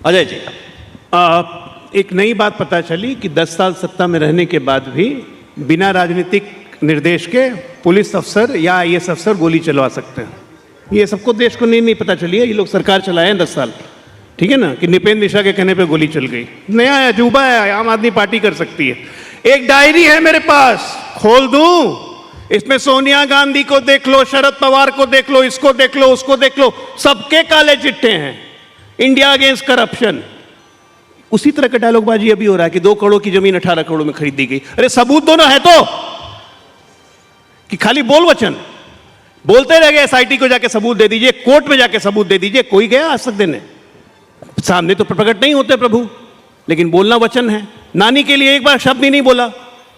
अजय जी, एक नई बात पता चली कि 10 साल सत्ता में रहने के बाद भी बिना राजनीतिक निर्देश के पुलिस अफसर या आईएएस अफसर गोली चलवा सकते हैं। ये सबको देश को नहीं पता चली है। ये लोग सरकार चलाए हैं 10 साल, ठीक है ना, कि निपेंद्र मिश्रा के कहने पे गोली चल गई। नया अजूबा है, आम आदमी पार्टी कर सकती है। एक डायरी है मेरे पास, खोल दूं, इसमें सोनिया गांधी को देख लो, शरद पवार को देख लो, इसको देख लो, उसको देख लो, सबके काले चिट्टे हैं। इंडिया अगेंस्ट करप्शन, उसी तरह का डायलॉगबाजी अभी हो रहा है कि 2 करोड़ की जमीन 18 करोड़ में खरीद दी गई। अरे सबूत दो ना, है तो, कि खाली बोल वचन बोलते रह गए। एसआईटी को जाके सबूत दे दीजिए, कोर्ट में जाके सबूत दे दीजिए। कोई गया आज तक देने? सामने तो प्रकट नहीं होते प्रभु, लेकिन बोलना वचन है। नानी के लिए एक बार शब्द ही नहीं बोला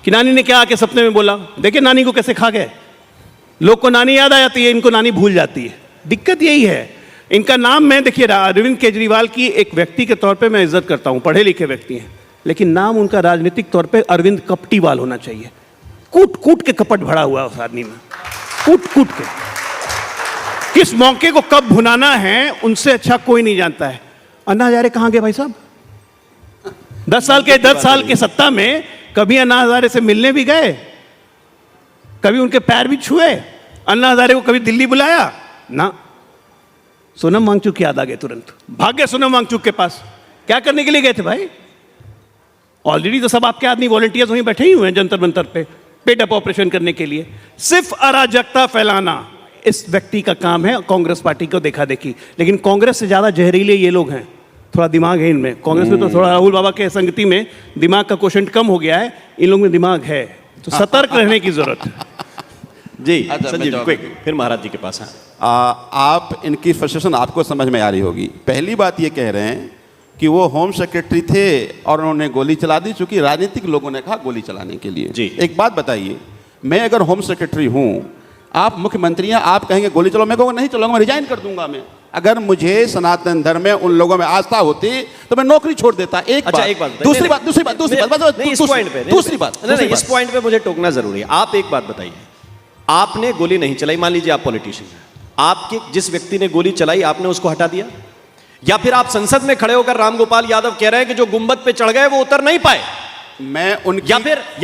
कि नानी ने क्या आके सपने में बोला। देखिए नानी को कैसे खा गए। लोग को नानी याद आ जाती है, इनको नानी भूल जाती है। दिक्कत यही है। इनका नाम, मैं देखिए अरविंद केजरीवाल की एक व्यक्ति के तौर पे मैं इज्जत करता हूं, पढ़े लिखे व्यक्ति हैं, लेकिन नाम उनका राजनीतिक तौर पे अरविंद कपटीवाल होना चाहिए। कूट कूट के कपट भरा हुआ उस आदमी में, कूट कूट के। किस मौके को कब भुनाना है उनसे अच्छा कोई नहीं जानता है। अन्ना हजारे कहां गए भाई साहब? 10 साल के सत्ता में कभी अन्ना हजारे से मिलने भी गए? कभी उनके पैर भी छुए? अन्ना हजारे को कभी दिल्ली बुलाया ना? सोनम वांगचुक याद आ गए, तुरंत भाग गए सोनम वांगचुक के पास। क्या करने के लिए गए थे भाई? ऑलरेडी तो सब आपके आदमी वॉलंटियर्स वहीं बैठे ही हुए हैं जंतर मंतर पे, पेट अप ऑपरेशन करने के लिए। सिर्फ अराजकता फैलाना इस व्यक्ति का काम है। कांग्रेस पार्टी को देखा देखी, लेकिन कांग्रेस से ज्यादा जहरीले ये लोग हैं। थोड़ा दिमाग है इनमें। कांग्रेस में तो थोड़ा राहुल बाबा के संगति में दिमाग का क्वोशंट कम हो गया है, इन लोगों में दिमाग है, तो सतर्क रहने की जरूरत है। जी संजीव, क्विक, फिर महाराज जी के पास हैं। आप इनकी फ्रस्ट्रेशन आपको समझ में आ रही होगी। पहली बात ये कह रहे हैं कि वो होम सेक्रेटरी थे और उन्होंने गोली चला दी, चूंकि राजनीतिक लोगों ने कहा गोली चलाने के लिए। जी। एक बात बताइए, मैं अगर होम सेक्रेटरी हूँ, आप मुख्यमंत्री हैं, आप कहेंगे गोली चलाओ, मैं कहूँगा नहीं चलाऊंगा, मैं रिजाइन कर दूंगा। मैं अगर मुझे सनातन धर्म में उन लोगों में आस्था होती तो मैं नौकरी छोड़ देता। एक बात। दूसरी बात इस पॉइंट पे मुझे टोकना जरूरी है। आप एक बात बताइए, आपने गोली नहीं चलाई, मान लीजिए आप पॉलिटिशियन हैं, आपके जिस व्यक्ति ने गोली चलाई आपने उसको हटा दिया, या फिर आप संसद में खड़े होकर रामगोपाल यादव कह रहे हैं कि जो गुंबद पे चढ़ गए वो उतर नहीं पाए, मैं उनकी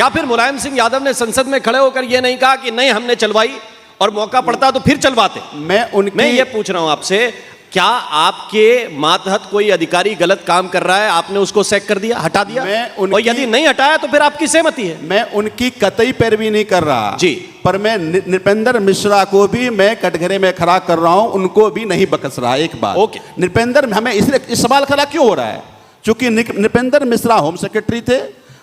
या फिर मुलायम सिंह यादव ने संसद में खड़े होकर यह नहीं कहा कि नहीं हमने चलवाई और मौका पड़ता तो फिर चलवाते। मैं ये पूछ रहा हूं आपसे, क्या आपके मातहत कोई अधिकारी गलत काम कर रहा है, आपने उसको सैक कर दिया, हटा दिया? और यदि नहीं हटाया तो फिर आपकी सहमति है? मैं उनकी कतई पैरवी नहीं कर रहा जी, पर मैं नृपेंद्र मिश्रा को भी मैं कटघरे में खड़ा कर रहा हूं, उनको भी नहीं बकस रहा। एक बात, ओके। नृपेंद्र, हमें इसलिए इस सवाल खड़ा क्यों हो रहा है, क्योंकि नृपेंद्र मिश्रा होम सेक्रेटरी थे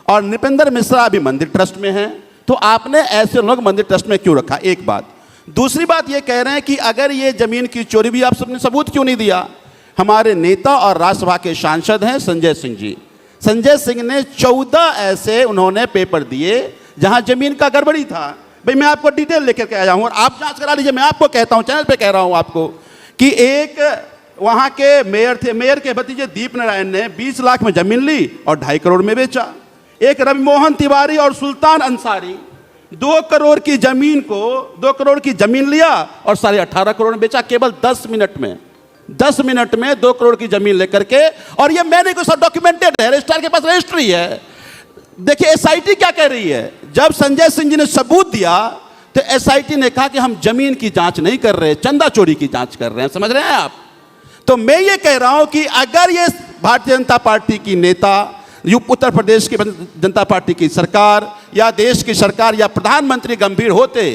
और नृपेंद्र मिश्रा अभी मंदिर ट्रस्ट में हैं, तो आपने ऐसे लोग मंदिर ट्रस्ट में क्यों रखा? एक बात। दूसरी बात ये कह रहे हैं कि अगर ये जमीन की चोरी भी आप सबने सबूत क्यों नहीं दिया? हमारे नेता और राज्यसभा के सांसद हैं संजय सिंह जी। संजय सिंह ने 14 ऐसे उन्होंने पेपर दिए जहां जमीन का गड़बड़ी था। भाई मैं आपको डिटेल लेकर के आया हूं और आप जांच करा लीजिए। मैं आपको कहता हूं, चैनल पे कह रहा हूं आपको, कि एक वहां के मेयर थे, मेयर के भतीजे दीप नारायण ने 20 लाख में जमीन ली और 2.5 करोड़ में बेचा। एक रवि मोहन तिवारी और सुल्तान अंसारी 2 करोड़ की जमीन को 2 करोड़ की जमीन लिया और 18.5 करोड़ में बेचा, केवल 10 मिनट में। 10 मिनट में 2 करोड़ की जमीन लेकर के, और ये मैंने कोई सब डॉक्यूमेंटेड है, रजिस्ट्रार के पास रजिस्ट्री है। देखिए एसआईटी क्या कह रही है। जब संजय सिंह जी ने सबूत दिया तो एसआईटी ने कहा कि हम जमीन की जांच नहीं कर रहे, चंदा चोरी की जांच कर रहे हैं। समझ रहे हैं आप? तो मैं ये कह रहा हूं कि अगर ये भारतीय जनता पार्टी की नेता, उत्तर प्रदेश की जनता पार्टी की सरकार या देश की सरकार या प्रधानमंत्री गंभीर होते,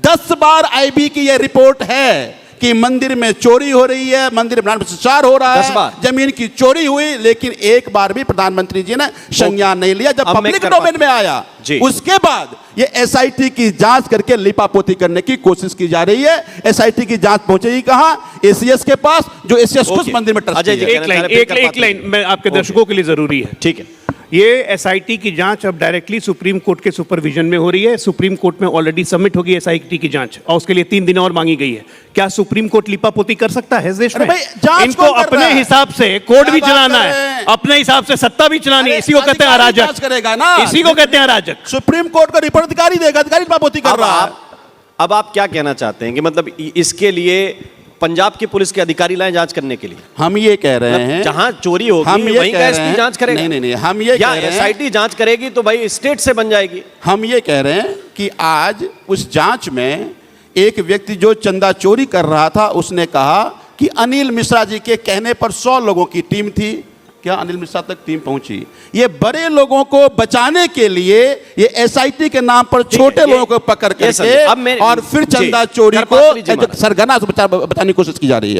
10 बार आईबी की यह रिपोर्ट है कि मंदिर में चोरी हो रही है, मंदिर में भ्रष्टाचार हो रहा है, जमीन की चोरी हुई, लेकिन एक बार भी प्रधानमंत्री जी ने संज्ञान नहीं लिया। जब पब्लिक डोमेन में आया उसके बाद ये एसआईटी की जांच करके लिपापोती करने की कोशिश की जा रही है। एसआईटी की जांच पहुंचेगी कहां? एसीएस के पास, जो एसीएस कुछ मंदिर में ट्रस्ट है। एक लाइन मैं आपके दर्शकों के लिए जरूरी है, ठीक है। ये एसआईटी की जांच अब डायरेक्टली सुप्रीम कोर्ट के सुपरविजन में हो रही है। सुप्रीम कोर्ट में ऑलरेडी सबमिट होगी एसआईटी की जांच और उसके लिए 3 दिन और मांगी गई है। क्या सुप्रीम कोर्ट लिपापोती कर सकता है इस देश में? इनको अपने हिसाब से कोर्ट भी चलाना है, अपने हिसाब से सत्ता भी चलानी है। इसी को कहते हैं अराजक, करेगा ना, इसी को कहते हैं अराजक। सुप्रीम कोर्ट को रिपोर्ट अधिकारी देगा, अधिकारी लिपापोती कर रहा है। अब आप क्या कहना चाहते हैं कि मतलब इसके लिए पंजाब की पुलिस के अधिकारी लाएं जांच करने के लिए। हम ये कह रहे हैं जहां चोरी होगी हम ये वहीं कह का रहे एसपी हैं जांच करेगा। नहीं, हम ये या कह रहे हैं एसआईटी जांच करेगी तो भाई स्टेट से बन जाएगी। हम ये कह रहे हैं कि आज उस जांच में एक व्यक्ति जो चंदा चोरी कर रहा था उसने कहा कि अनिल मिश्रा जी के कहने पर 100 लोगों की टीम थी। क्या अनिल मिश्रा तक टीम पहुंची? ये बड़े लोगों को बचाने के लिए ये एसआईटी के नाम पर छोटे लोगों को पकड़ करके और फिर चंदा चोरी को सरगना से बचाने की कोशिश की जा रही है।